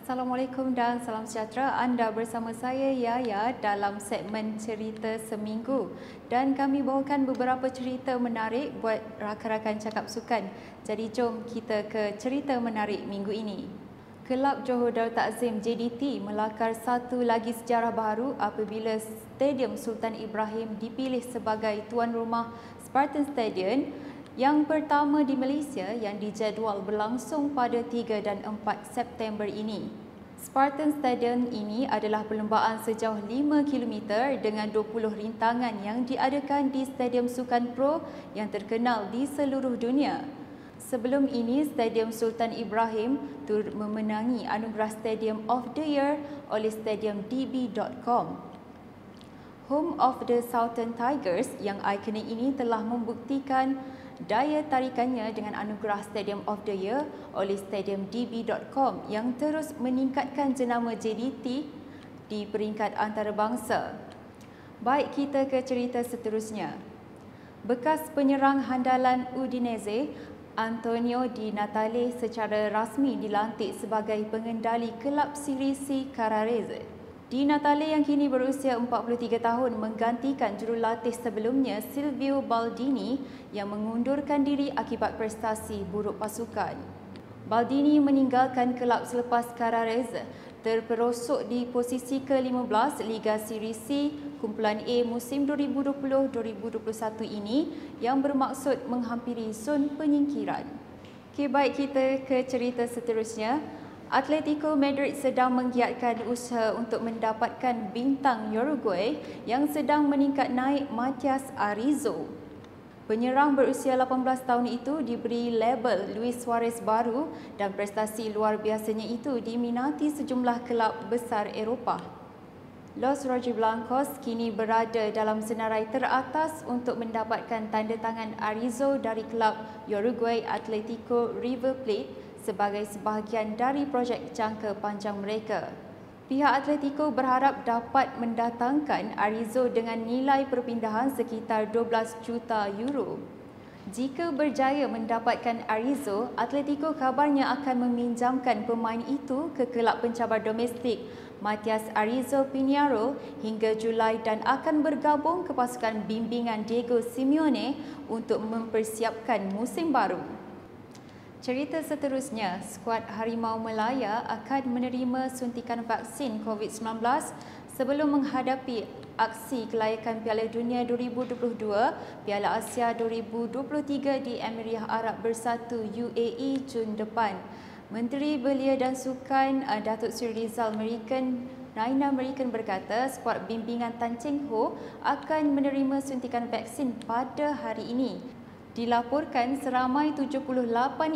Assalamualaikum dan salam sejahtera. Anda bersama saya Yaya dalam segmen Cerita Seminggu dan kami bawakan beberapa cerita menarik buat rakan-rakan cakap sukan. Jadi jom kita ke cerita menarik minggu ini. Kelab Johor Darul Takzim JDT melakar satu lagi sejarah baru apabila Stadium Sultan Ibrahim dipilih sebagai tuan rumah Spartan Stadium yang pertama di Malaysia yang dijadual berlangsung pada 3 dan 4 September ini. Spartan Stadium ini adalah perlumbaan sejauh 5 km dengan 20 rintangan yang diadakan di Stadium Sukan Pro yang terkenal di seluruh dunia. Sebelum ini, Stadium Sultan Ibrahim turut memenangi anugerah Stadium of the Year oleh stadiumdb.com. Home of the Southern Tigers yang ikonik ini telah membuktikan daya tarikannya dengan anugerah Stadium of the Year oleh stadiumdb.com yang terus meningkatkan jenama JDT di peringkat antarabangsa. Baik, kita ke cerita seterusnya. Bekas penyerang handalan Udinese, Antonio Di Natale secara rasmi dilantik sebagai pengendali kelab Serie C Carrarese. Di Natale yang kini berusia 43 tahun menggantikan jurulatih sebelumnya Silvio Baldini yang mengundurkan diri akibat prestasi buruk pasukan. Baldini meninggalkan kelab selepas Carrarese terperosok di posisi ke-15 Liga Serie C Kumpulan A musim 2020-2021 ini yang bermaksud menghampiri zon penyingkiran. Okey, baik, kita ke cerita seterusnya. Atletico Madrid sedang menggiatkan usaha untuk mendapatkan bintang Uruguay yang sedang meningkat naik Matias Arizo. Penyerang berusia 18 tahun itu diberi label Luis Suarez baru dan prestasi luar biasanya itu diminati sejumlah kelab besar Eropah. Los Rojiblancos kini berada dalam senarai teratas untuk mendapatkan tanda tangan Arizo dari kelab Uruguay Atletico River Plate sebagai sebahagian dari projek jangka panjang mereka. Pihak Atletico berharap dapat mendatangkan Arizo dengan nilai perpindahan sekitar 12 juta euro. Jika berjaya mendapatkan Arizo, Atletico kabarnya akan meminjamkan pemain itu ke kelab pencabar domestik Matias Arizo Pinheiro hingga Julai dan akan bergabung ke pasukan bimbingan Diego Simeone untuk mempersiapkan musim baru. Cerita seterusnya, skuad Harimau Melaya akan menerima suntikan vaksin COVID-19 sebelum menghadapi aksi kelayakan Piala Dunia 2022, Piala Asia 2023 di Emirat Arab Bersatu UAE Jun depan. Menteri Belia dan Sukan Datuk Seri Rizal Naina American berkata skuad bimbingan Tan Cheng Ho akan menerima suntikan vaksin pada hari ini. Dilaporkan seramai 78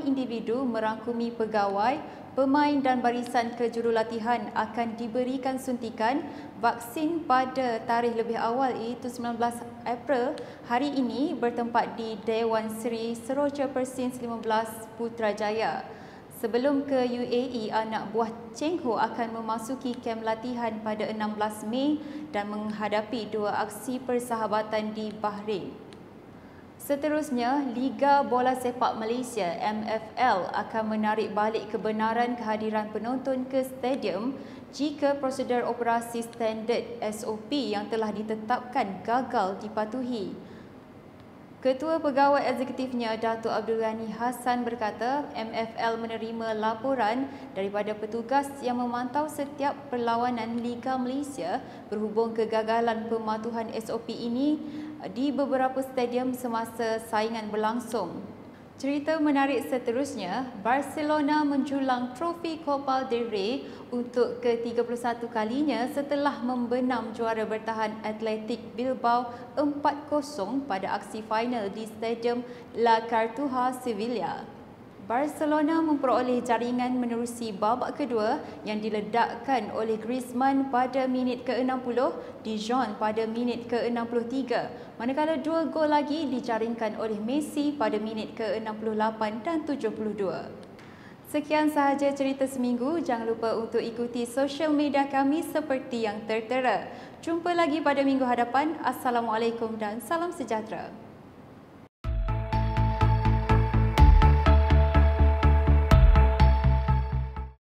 individu merangkumi pegawai, pemain dan barisan kejurulatihan akan diberikan suntikan vaksin pada tarikh lebih awal iaitu 19 April hari ini bertempat di Dewan Seri Seroja Persins 15 Putrajaya. Sebelum ke UAE, anak buah Cheng Ho akan memasuki kem latihan pada 16 Mei dan menghadapi dua aksi persahabatan di Bahrain. Seterusnya, Liga Bola Sepak Malaysia MFL akan menarik balik kebenaran kehadiran penonton ke stadium jika prosedur operasi standard SOP yang telah ditetapkan gagal dipatuhi. Ketua Pegawai Eksekutifnya Datuk Abdul Ghani Hassan berkata MFL menerima laporan daripada petugas yang memantau setiap perlawanan Liga Malaysia berhubung kegagalan pematuhan SOP ini di beberapa stadium semasa saingan berlangsung. Cerita menarik seterusnya, Barcelona menjulang trofi Copa del Rey untuk ke-31 kalinya setelah membenam juara bertahan Athletic Bilbao 4-0 pada aksi final di Stadium La Cartuja, Sevilla. Barcelona memperoleh jaringan menerusi babak kedua yang diledakkan oleh Griezmann pada minit ke-60, Dijon pada minit ke-63, manakala dua gol lagi dijaringkan oleh Messi pada minit ke-68 dan 72. Sekian sahaja cerita seminggu. Jangan lupa untuk ikuti sosial media kami seperti yang tertera. Jumpa lagi pada minggu hadapan. Assalamualaikum dan salam sejahtera.